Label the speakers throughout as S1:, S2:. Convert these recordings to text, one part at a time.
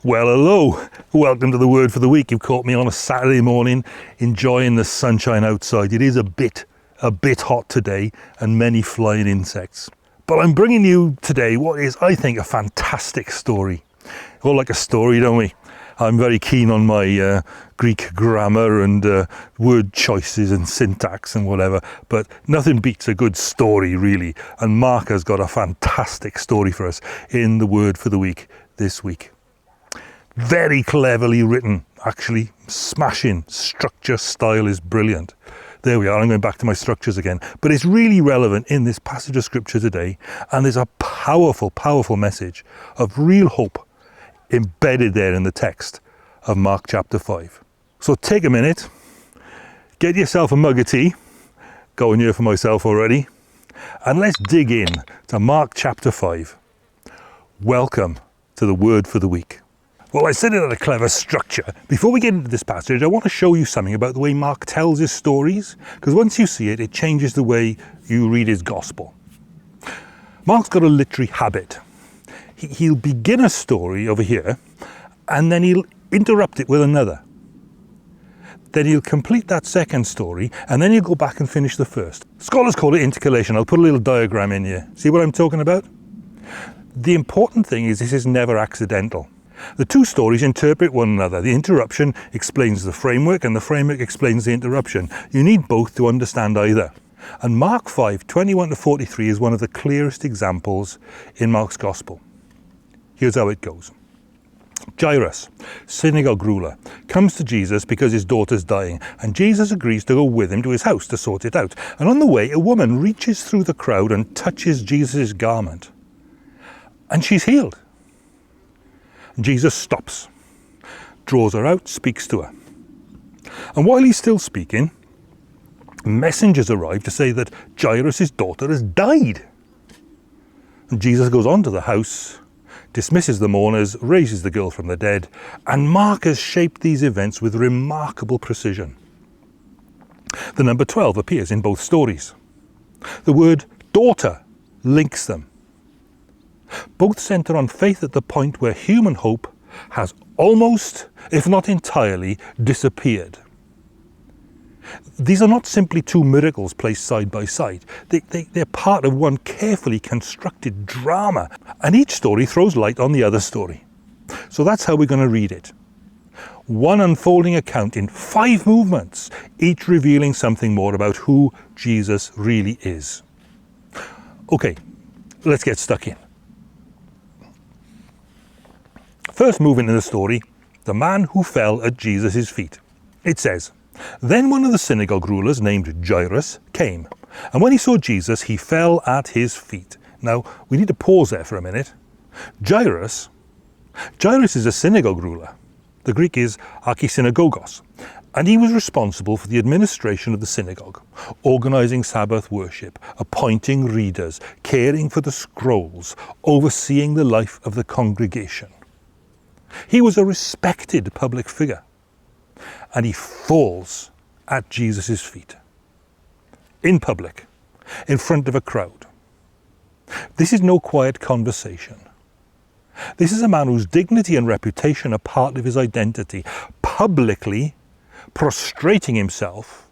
S1: Well, hello. Welcome to the Word for the Week. You've caught me on a Saturday morning enjoying the sunshine outside. It is a bit hot today and many flying insects. But I'm bringing you today what is, I think, a fantastic story. We all like a story, don't we? I'm very keen on my Greek grammar and word choices and syntax and whatever, but nothing beats a good story, really. And Mark has got a fantastic story for us in the Word for the Week this week. Very cleverly written, actually. Smashing. Structure, style is brilliant. There we are. I'm going back to my structures again. But it's really relevant in this passage of Scripture today, and there's a powerful, powerful message of real hope embedded there in the text of Mark chapter 5. So take a minute, get yourself a mug of tea, going here for myself already, and let's dig in to Mark chapter 5. Welcome to the Word for the Week. Well, I said it had a clever structure. Before we get into this passage, I want to show you something about the way Mark tells his stories, because once you see it, it changes the way you read his gospel. Mark's got a literary habit. He'll begin a story over here, and then he'll interrupt it with another. Then he'll complete that second story, and then he'll go back and finish the first. Scholars call it intercalation. I'll put a little diagram in here. See what I'm talking about? The important thing is this is never accidental. The two stories interpret one another. The interruption explains the framework, and the framework explains the interruption. You need both to understand either. And Mark 5:21 to 43 is one of the clearest examples in Mark's Gospel. Here's how it goes. Jairus, synagogue ruler, comes to Jesus because his daughter's dying, and Jesus agrees to go with him to his house to sort it out. And on the way, a woman reaches through the crowd and touches Jesus' garment. And she's healed. Jesus stops, draws her out, speaks to her. And while he's still speaking, messengers arrive to say that Jairus' daughter has died. And Jesus goes on to the house, dismisses the mourners, raises the girl from the dead, and Mark has shaped these events with remarkable precision. The number 12 appears in both stories. The word daughter links them. Both centre on faith at the point where human hope has almost, if not entirely, disappeared. These are not simply two miracles placed side by side. They're part of one carefully constructed drama, and each story throws light on the other story. So that's how we're going to read it. One unfolding account in 5 movements, each revealing something more about who Jesus really is. Okay, let's get stuck in. First movement in the story, the man who fell at Jesus' feet. It says, "Then one of the synagogue rulers named Jairus came, and when he saw Jesus, he fell at his feet." Now, we need to pause there for a minute. Jairus is a synagogue ruler. The Greek is archisynagogos, and he was responsible for the administration of the synagogue, organizing Sabbath worship, appointing readers, caring for the scrolls, overseeing the life of the congregation. He was a respected public figure, and he falls at Jesus' feet. In public, in front of a crowd. This is no quiet conversation. This is a man whose dignity and reputation are part of his identity, publicly prostrating himself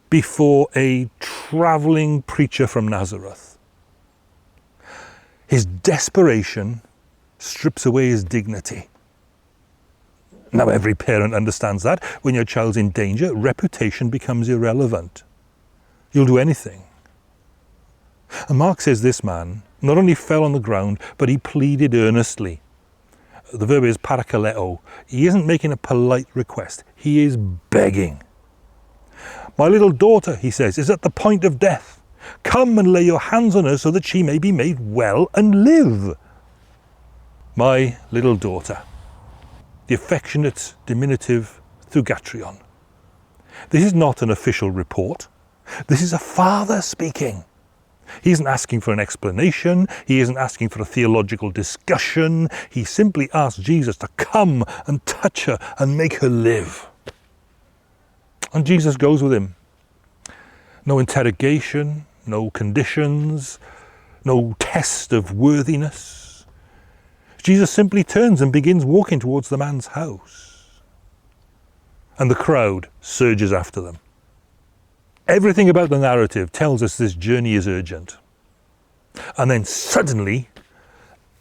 S1: before a travelling preacher from Nazareth. His desperation strips away his dignity. Now, every parent understands that. When your child's in danger, reputation becomes irrelevant. You'll do anything. And Mark says this man not only fell on the ground, but he pleaded earnestly. The verb is parakaleo. He isn't making a polite request. He is begging. "My little daughter," he says, "is at the point of death. Come and lay your hands on her so that she may be made well and live." My little daughter. The affectionate diminutive thugatrion. This is not an official report. This is a father speaking. He isn't asking for an explanation. He isn't asking for a theological discussion. He simply asks Jesus to come and touch her and make her live. And Jesus goes with him. No interrogation, no conditions, no test of worthiness. Jesus simply turns and begins walking towards the man's house. And the crowd surges after them. Everything about the narrative tells us this journey is urgent. And then suddenly,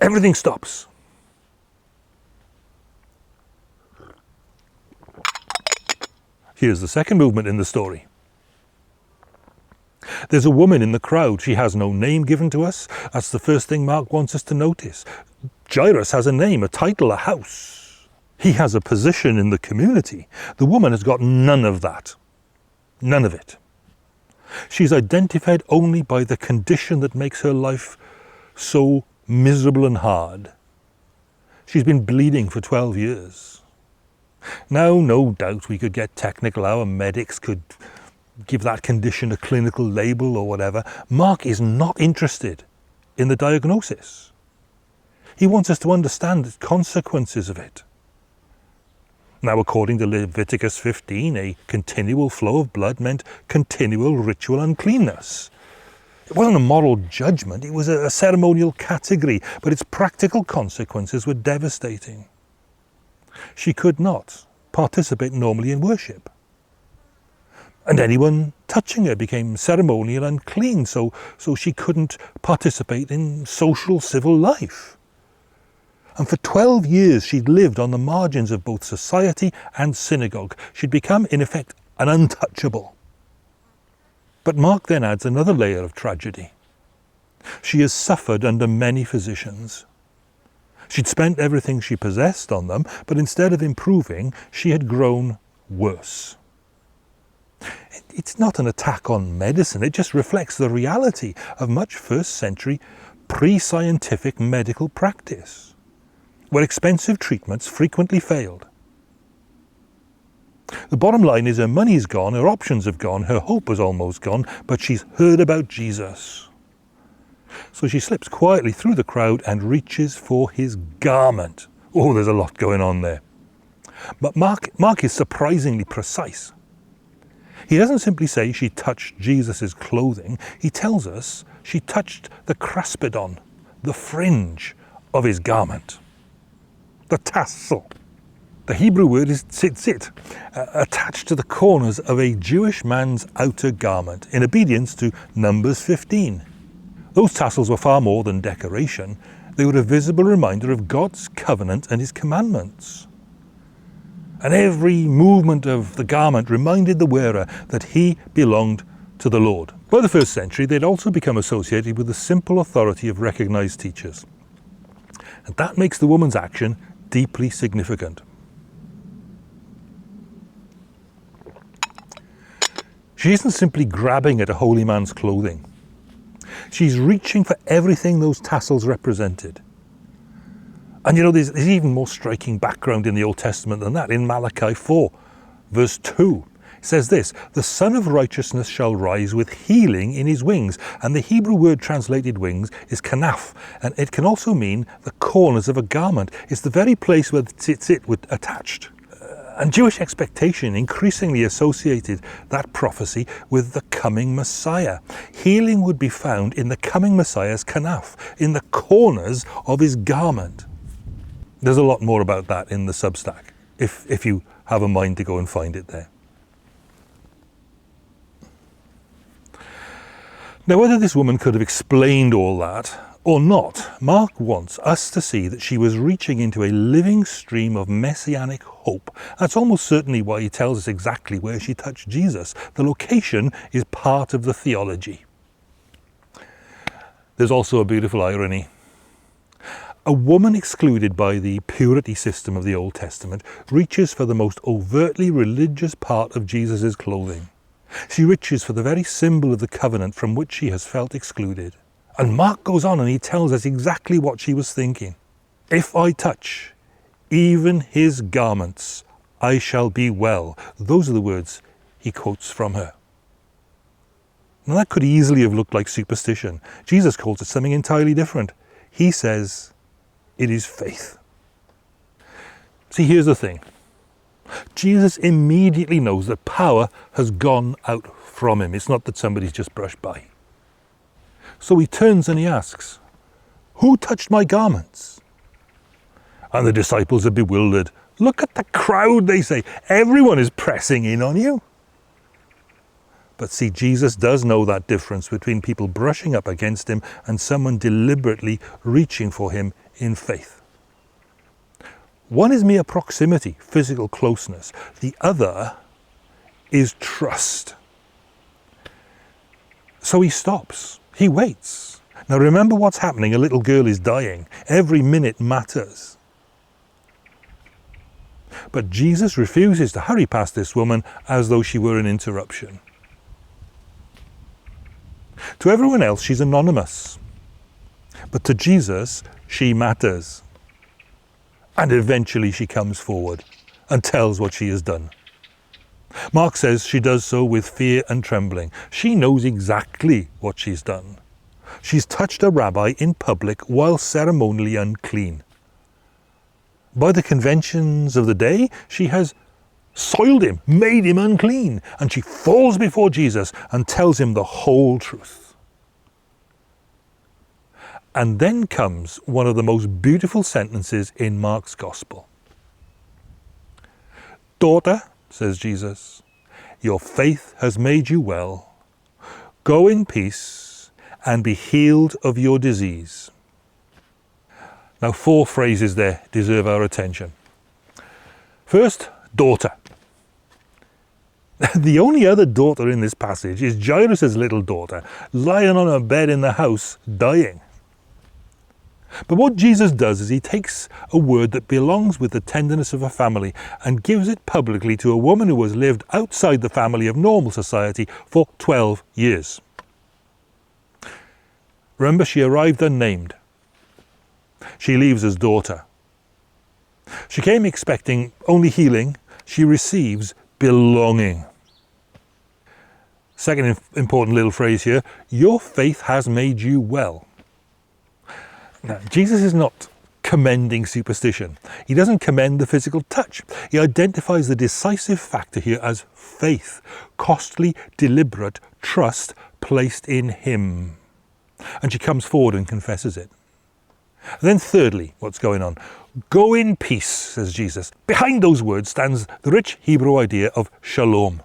S1: everything stops. Here's the second movement in the story. There's a woman in the crowd. She has no name given to us. That's the first thing Mark wants us to notice. Jairus has a name, a title, a house. He has a position in the community. The woman has got none of that. None of it. She's identified only by the condition that makes her life so miserable and hard. She's been bleeding for 12 years. Now, no doubt we could get technical. Our medics could give that condition a clinical label or whatever. Mark is not interested in the diagnosis. He wants us to understand the consequences of it. Now, according to Leviticus 15, a continual flow of blood meant continual ritual uncleanness. It wasn't a moral judgment, it was a ceremonial category, but its practical consequences were devastating. She could not participate normally in worship. And anyone touching her became ceremonial unclean, so she couldn't participate in social civil life. And for 12 years she'd lived on the margins of both society and synagogue. She'd become, in effect, an untouchable. But Mark then adds another layer of tragedy. She has suffered under many physicians. She'd spent everything she possessed on them, but instead of improving, she had grown worse. It's not an attack on medicine, it just reflects the reality of much first century pre-scientific medical practice, where expensive treatments frequently failed. The bottom line is her money's gone, her options have gone, her hope is almost gone, but she's heard about Jesus. So she slips quietly through the crowd and reaches for his garment. Oh, there's a lot going on there. But Mark is surprisingly precise. He doesn't simply say she touched Jesus' clothing. He tells us she touched the craspedon, the fringe of his garment, the tassel. The Hebrew word is tzitzit, attached to the corners of a Jewish man's outer garment, in obedience to Numbers 15. Those tassels were far more than decoration. They were a visible reminder of God's covenant and his commandments. And every movement of the garment reminded the wearer that he belonged to the Lord. By the first century, they'd also become associated with the simple authority of recognized teachers. And that makes the woman's action deeply significant. She isn't simply grabbing at a holy man's clothing. She's reaching for everything those tassels represented. And you know, there's even more striking background in the Old Testament than that. In Malachi 4, verse 2, it says this: "The Son of Righteousness shall rise with healing in his wings." And the Hebrew word translated wings is kanaf, and it can also mean the corners of a garment. It's the very place where the tzitzit were attached. And Jewish expectation increasingly associated that prophecy with the coming Messiah. Healing would be found in the coming Messiah's kanaf, in the corners of his garment. There's a lot more about that in the Substack, if you have a mind to go and find it there. Now, whether this woman could have explained all that or not, Mark wants us to see that she was reaching into a living stream of messianic hope. That's almost certainly why he tells us exactly where she touched Jesus. The location is part of the theology. There's also a beautiful irony. A woman excluded by the purity system of the Old Testament reaches for the most overtly religious part of Jesus' clothing. She reaches for the very symbol of the covenant from which she has felt excluded. And Mark goes on and he tells us exactly what she was thinking. "If I touch even his garments, I shall be well." Those are the words he quotes from her. Now that could easily have looked like superstition. Jesus calls it something entirely different. He says it is faith. See, here's the thing. Jesus immediately knows that power has gone out from him. It's not that somebody's just brushed by. So he turns and he asks, "Who touched my garments?" And the disciples are bewildered. Look at the crowd, they say. Everyone is pressing in on you. But see, Jesus does know that difference between people brushing up against him and someone deliberately reaching for him in faith. One is mere proximity, physical closeness. The other is trust. So he stops. He waits. Now remember what's happening. A little girl is dying. Every minute matters. But Jesus refuses to hurry past this woman as though she were an interruption. To everyone else, she's anonymous. But to Jesus, she matters. And eventually she comes forward and tells what she has done. Mark says she does so with fear and trembling. She knows exactly what she's done. She's touched a rabbi in public while ceremonially unclean. By the conventions of the day, she has soiled him, made him unclean, and she falls before Jesus and tells him the whole truth. And then comes one of the most beautiful sentences in Mark's Gospel. "Daughter," says Jesus, "your faith has made you well. Go in peace and be healed of your disease." Now, 4 phrases there deserve our attention. First, daughter. The only other daughter in this passage is Jairus' little daughter, lying on a bed in the house, dying. But what Jesus does is he takes a word that belongs with the tenderness of a family and gives it publicly to a woman who has lived outside the family of normal society for 12 years. Remember, she arrived unnamed. She leaves as daughter. She came expecting only healing. She receives belonging. Second important little phrase here, your faith has made you well. Now, Jesus is not commending superstition. He doesn't commend the physical touch. He identifies the decisive factor here as faith, costly, deliberate trust placed in him. And she comes forward and confesses it. Then thirdly, what's going on? Go in peace, says Jesus. Behind those words stands the rich Hebrew idea of shalom.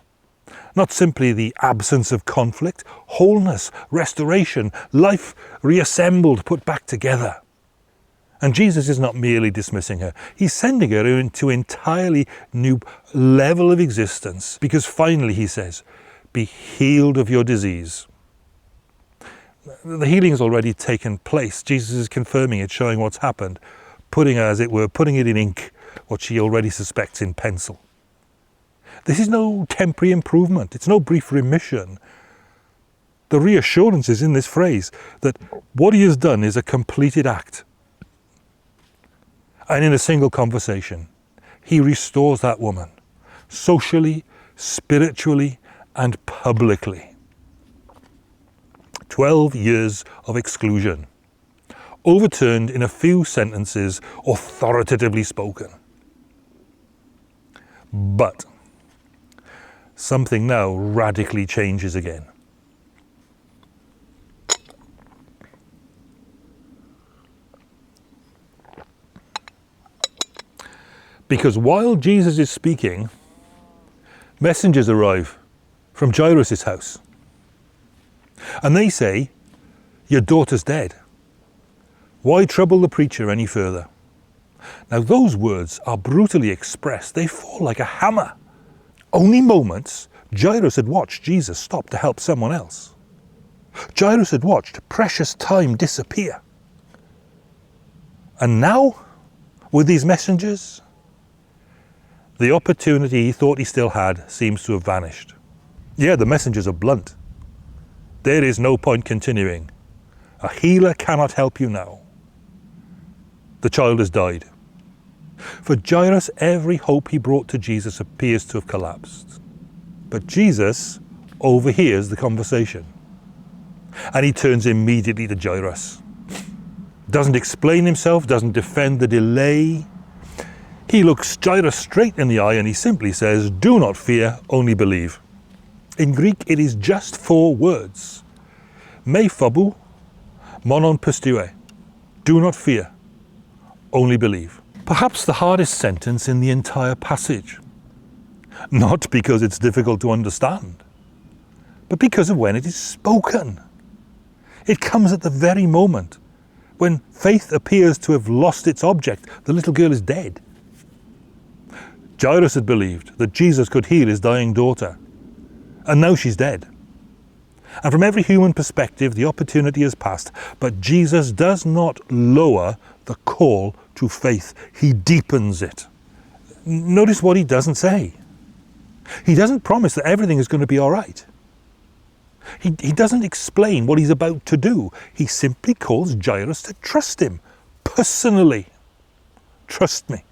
S1: Not simply the absence of conflict, wholeness, restoration, life reassembled, put back together. And Jesus is not merely dismissing her. He's sending her into an entirely new level of existence. Because finally, he says, be healed of your disease. The healing has already taken place. Jesus is confirming it, showing what's happened, putting, as it were, putting it in ink, what she already suspects in pencil. This is no temporary improvement. It's no brief remission. The reassurance is in this phrase that what he has done is a completed act. And in a single conversation, he restores that woman, socially, spiritually, and publicly. 12 years of exclusion, overturned in a few sentences, authoritatively spoken. But something now radically changes again. Because while Jesus is speaking, messengers arrive from Jairus' house. And they say, your daughter's dead. Why trouble the preacher any further? Now those words are brutally expressed. They fall like a hammer. Only moments, Jairus had watched Jesus stop to help someone else. Jairus had watched precious time disappear. And now, with these messengers, the opportunity he thought he still had seems to have vanished. Yeah, the messengers are blunt. There is no point continuing. A healer cannot help you now. The child has died. For Jairus, every hope he brought to Jesus appears to have collapsed. But Jesus overhears the conversation. And he turns immediately to Jairus. Doesn't explain himself, doesn't defend the delay. He looks Jairus straight in the eye and he simply says, do not fear, only believe. In Greek, it is just 4 words. Me phobou, monon pisteuo. Do not fear, only believe. Perhaps the hardest sentence in the entire passage. Not because it's difficult to understand, but because of when it is spoken. It comes at the very moment when faith appears to have lost its object. The little girl is dead. Jairus had believed that Jesus could heal his dying daughter, and now she's dead. And from every human perspective, the opportunity has passed, but Jesus does not lower the call to faith. He deepens it. Notice what he doesn't say. He doesn't promise that everything is going to be all right. He doesn't explain what he's about to do. He simply calls Jairus to trust him personally. Trust me.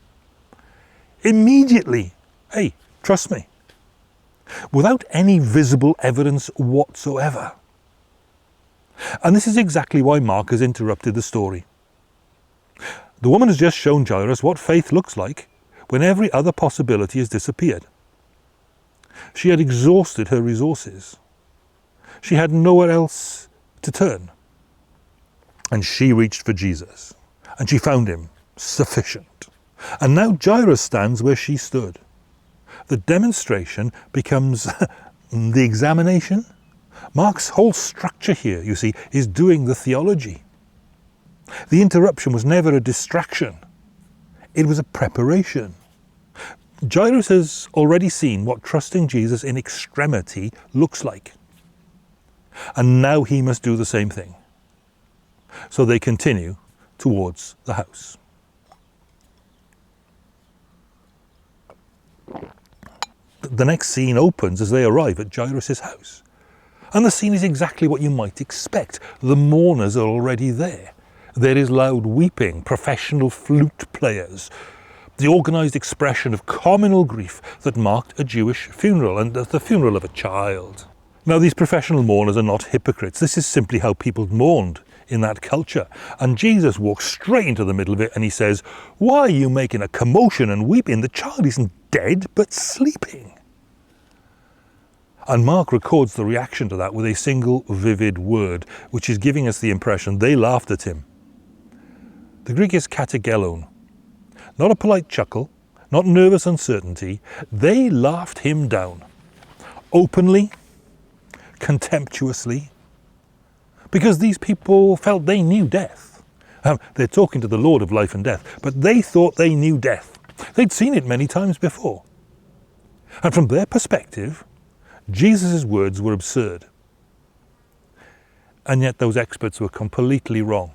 S1: Immediately. Hey, trust me. Without any visible evidence whatsoever. And this is exactly why Mark has interrupted the story. The woman has just shown Jairus what faith looks like when every other possibility has disappeared. She had exhausted her resources. She had nowhere else to turn. And she reached for Jesus. And she found him sufficient. And now Jairus stands where she stood. The demonstration becomes the examination. Mark's whole structure here, you see, is doing the theology. The interruption was never a distraction. It was a preparation. Jairus has already seen what trusting Jesus in extremity looks like. And now he must do the same thing. So they continue towards the house. The next scene opens as they arrive at Jairus' house. And the scene is exactly what you might expect. The mourners are already there. There is loud weeping, professional flute players, the organised expression of communal grief that marked a Jewish funeral, and the funeral of a child. Now, these professional mourners are not hypocrites. This is simply how people mourned in that culture. And Jesus walks straight into the middle of it and he says, "Why are you making a commotion and weeping? The child isn't dead, but sleeping." And Mark records the reaction to that with a single vivid word, which is giving us the impression they laughed at him. The Greek is katagelon. Not a polite chuckle, not nervous uncertainty. They laughed him down. Openly, contemptuously, because these people felt they knew death. They're talking to the Lord of life and death, but they thought they knew death. They'd seen it many times before. And from their perspective, Jesus' words were absurd. And yet those experts were completely wrong.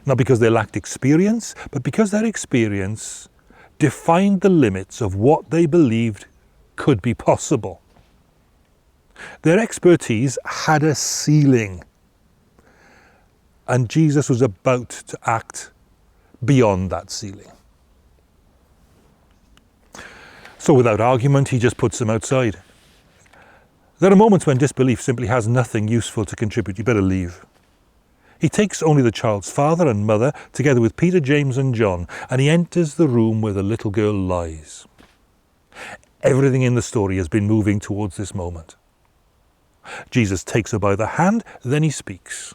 S1: Not because they lacked experience, but because their experience defined the limits of what they believed could be possible. Their expertise had a ceiling. And Jesus was about to act beyond that ceiling. So without argument, he just puts them outside. There are moments when disbelief simply has nothing useful to contribute. You better leave. He takes only the child's father and mother, together with Peter, James and John, and he enters the room where the little girl lies. Everything in the story has been moving towards this moment. Jesus takes her by the hand, then he speaks.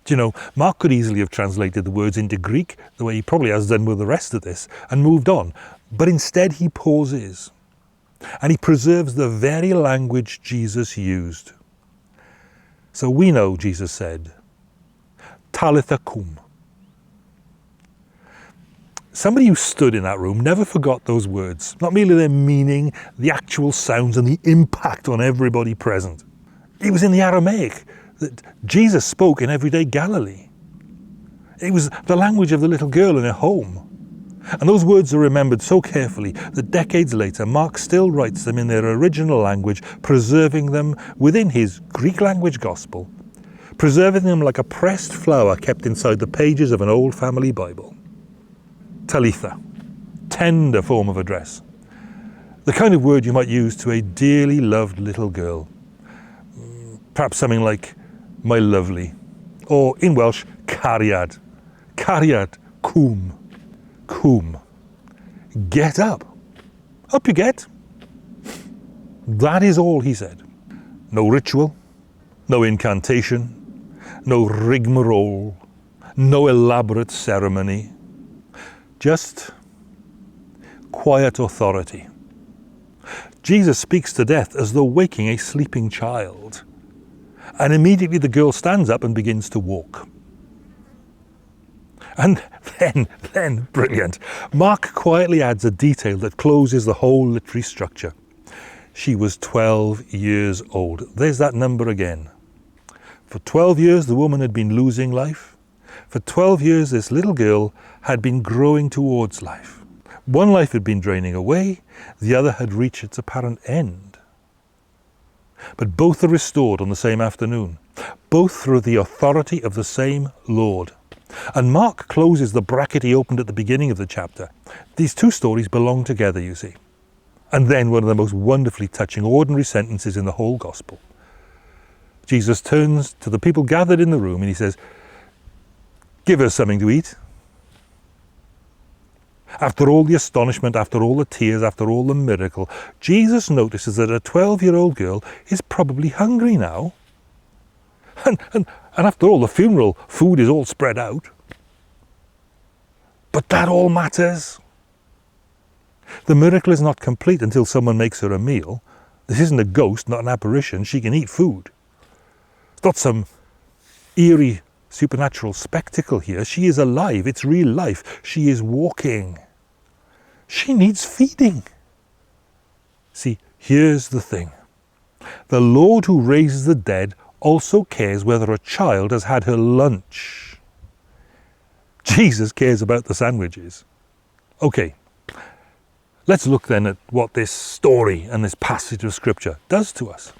S1: Do you know, Mark could easily have translated the words into Greek, the way he probably has done with the rest of this, and moved on. But instead he pauses, and he preserves the very language Jesus used. So we know Jesus said, "Talitha koum." Somebody who stood in that room never forgot those words, not merely their meaning, the actual sounds and the impact on everybody present. It was in the Aramaic that Jesus spoke in everyday Galilee. It was the language of the little girl in her home. And those words are remembered so carefully that decades later, Mark still writes them in their original language, preserving them within his Greek language gospel, preserving them like a pressed flower kept inside the pages of an old family Bible. Talitha, tender form of address. The kind of word you might use to a dearly loved little girl. Perhaps something like, "my lovely," or in Welsh, cariad. Cariad, koum. Koum. Get up. Up you get. That is all he said. No ritual, no incantation, no rigmarole, no elaborate ceremony. Just quiet authority. Jesus speaks to death as though waking a sleeping child. And immediately the girl stands up and begins to walk. And then, brilliant, Mark quietly adds a detail that closes the whole literary structure. She was 12 years old. There's that number again. For 12 years, the woman had been losing life. For 12 years, this little girl had been growing towards life. One life had been draining away, the other had reached its apparent end. But both are restored on the same afternoon, both through the authority of the same Lord. And Mark closes the bracket he opened at the beginning of the chapter. These two stories belong together, you see. And then one of the most wonderfully touching ordinary sentences in the whole gospel. Jesus turns to the people gathered in the room and he says, "Give us something to eat." After all the astonishment, after all the tears, after all the miracle, Jesus notices that a 12-year-old girl is probably hungry now. And after all, the funeral food is all spread out. But that all matters. The miracle is not complete until someone makes her a meal. This isn't a ghost, not an apparition. She can eat food. It's not some eerie supernatural spectacle here. She is alive. It's real life. She is walking. She needs feeding. See, here's the thing. The Lord who raises the dead also cares whether a child has had her lunch. Jesus cares about the sandwiches. Okay, let's look then at what this story and this passage of Scripture does to us.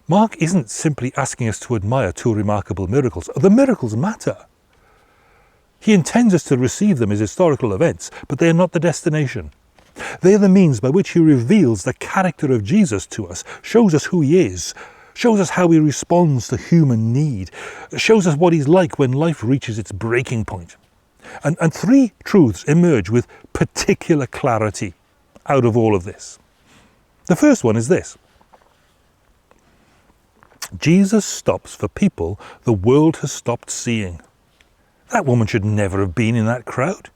S1: Mark isn't simply asking us to admire two remarkable miracles. The miracles matter. He intends us to receive them as historical events, but they are not the destination. They are the means by which he reveals the character of Jesus to us, shows us who he is, shows us how he responds to human need, shows us what he's like when life reaches its breaking point. And three truths emerge with particular clarity out of all of this. The first one is this. Jesus stops for people the world has stopped seeing. That woman should never have been in that crowd.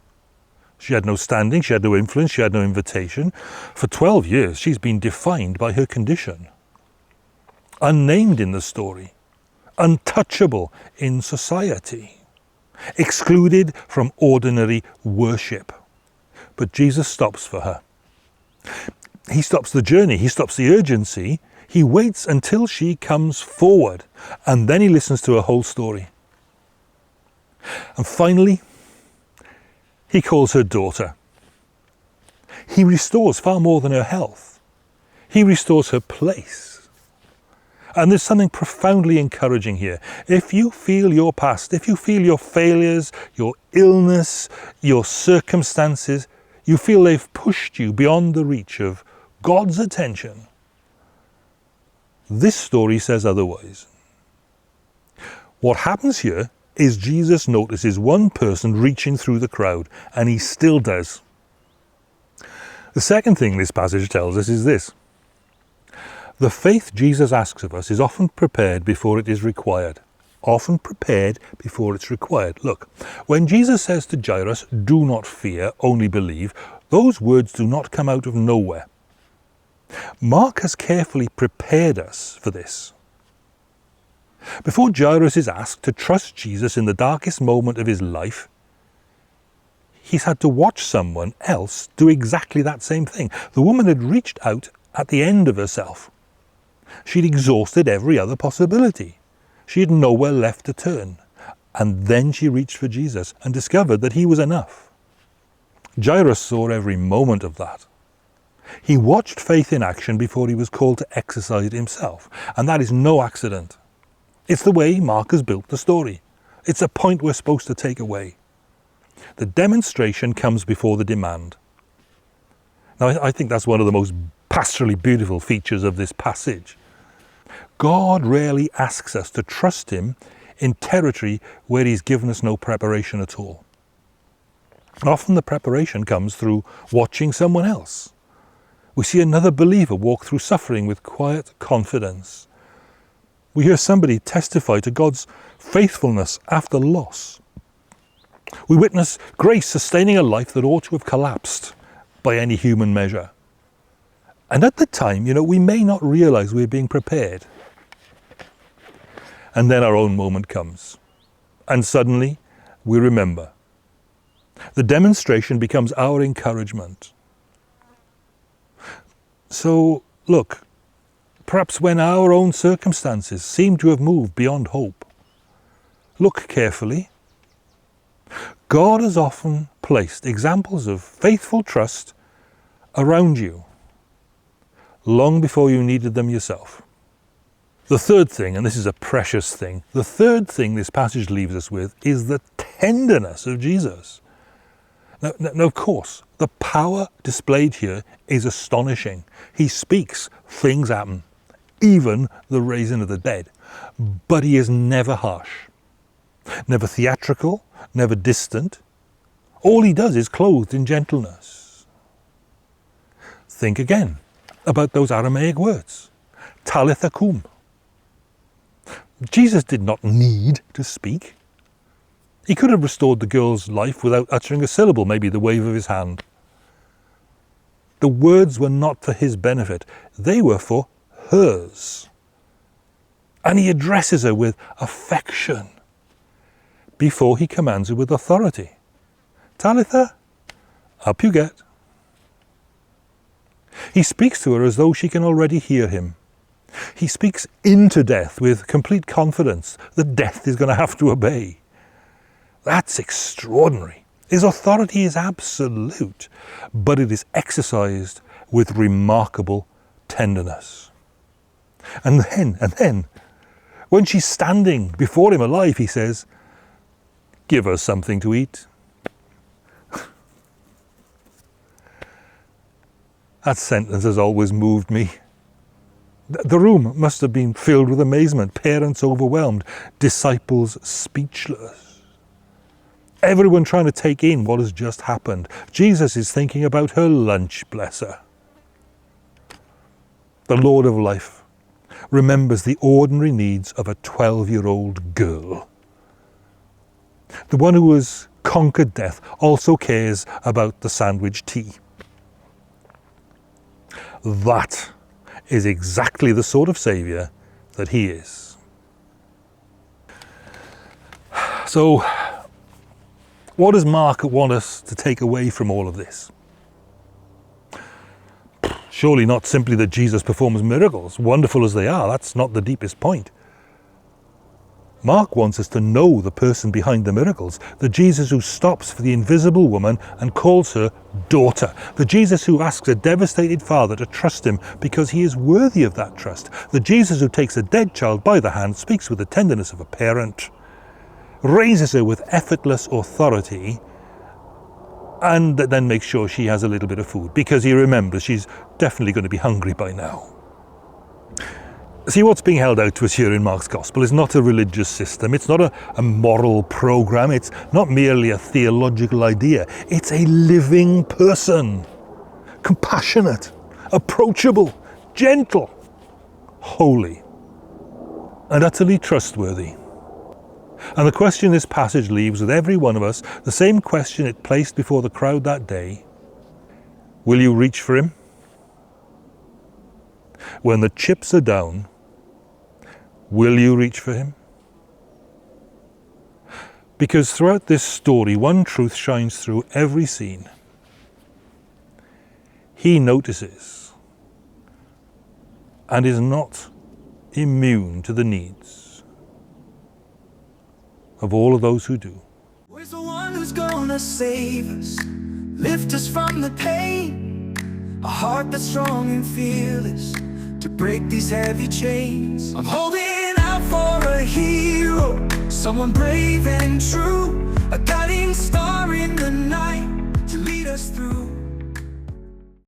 S1: She had no standing, she had no influence, she had no invitation. For 12 years, she's been defined by her condition. Unnamed in the story, untouchable in society, excluded from ordinary worship. But Jesus stops for her. He stops the journey, he stops the urgency. He waits until she comes forward, and then he listens to her whole story. And finally, he calls her daughter. He restores far more than her health. He restores her place. And there's something profoundly encouraging here. If you feel your past, if you feel your failures, your illness, your circumstances, you feel they've pushed you beyond the reach of God's attention, this story says otherwise. What happens here is Jesus notices one person reaching through the crowd, and he still does. The second thing this passage tells us is this. The faith Jesus asks of us is often prepared before it is required. Often prepared before it's required. Look, when Jesus says to Jairus, "Do not fear, only believe," those words do not come out of nowhere. Mark has carefully prepared us for this. Before Jairus is asked to trust Jesus in the darkest moment of his life, he's had to watch someone else do exactly that same thing. The woman had reached out at the end of herself. She'd exhausted every other possibility. She had nowhere left to turn. And then she reached for Jesus and discovered that he was enough. Jairus saw every moment of that. He watched faith in action before he was called to exercise it himself. And that is no accident. It's the way Mark has built the story. It's a point we're supposed to take away. The demonstration comes before the demand. Now, I think that's one of the most pastorally beautiful features of this passage. God rarely asks us to trust him in territory where he's given us no preparation at all. Often the preparation comes through watching someone else. We see another believer walk through suffering with quiet confidence. We hear somebody testify to God's faithfulness after loss. We witness grace sustaining a life that ought to have collapsed by any human measure. And at the time, we may not realize we're being prepared. And then our own moment comes. And suddenly, we remember. The demonstration becomes our encouragement. So, look, perhaps when our own circumstances seem to have moved beyond hope, look carefully. God has often placed examples of faithful trust around you, long before you needed them yourself. The third thing, and this is a precious thing, the third thing this passage leaves us with is the tenderness of Jesus. Now, of course, the power displayed here is astonishing. He speaks, things happen, even the raising of the dead. But he is never harsh, never theatrical, never distant. All he does is clothed in gentleness. Think again about those Aramaic words, talitha koum. Jesus did not need to speak. He could have restored the girl's life without uttering a syllable, maybe the wave of his hand. The words were not for his benefit, they were for hers. And he addresses her with affection before he commands her with authority. Talitha, up you get. He speaks to her as though she can already hear him. He speaks into death with complete confidence that death is going to have to obey. That's extraordinary. His authority is absolute, but it is exercised with remarkable tenderness. And then, when she's standing before him alive, he says, "Give her something to eat." That sentence has always moved me. The room must have been filled with amazement, parents overwhelmed, disciples speechless. Everyone trying to take in what has just happened. Jesus is thinking about her lunch, bless her. The Lord of life remembers the ordinary needs of a 12-year-old girl. The one who has conquered death also cares about the sandwich tea. That is exactly the sort of Saviour that he is. So, what does Mark want us to take away from all of this? Surely not simply that Jesus performs miracles, wonderful as they are. That's not the deepest point. Mark wants us to know the person behind the miracles, the Jesus who stops for the invisible woman and calls her daughter, the Jesus who asks a devastated father to trust him because he is worthy of that trust, the Jesus who takes a dead child by the hand, speaks with the tenderness of a parent, raises her with effortless authority, and then makes sure she has a little bit of food because he remembers she's definitely going to be hungry by now. See, what's being held out to us here in Mark's Gospel is not a religious system, it's not a moral program, it's not merely a theological idea, it's a living person. Compassionate, approachable, gentle, holy, and utterly trustworthy. And the question this passage leaves with every one of us, the same question it placed before the crowd that day: will you reach for him? When the chips are down, will you reach for him? Because throughout this story, one truth shines through every scene. He notices and is not immune to the needs of all of those who do.
S2: Where's the one who's gonna save us, lift us from the pain, a heart that's strong and fearless to break these heavy chains? I'm holding out for a hero, someone brave and true, a guiding star in the night to lead us through.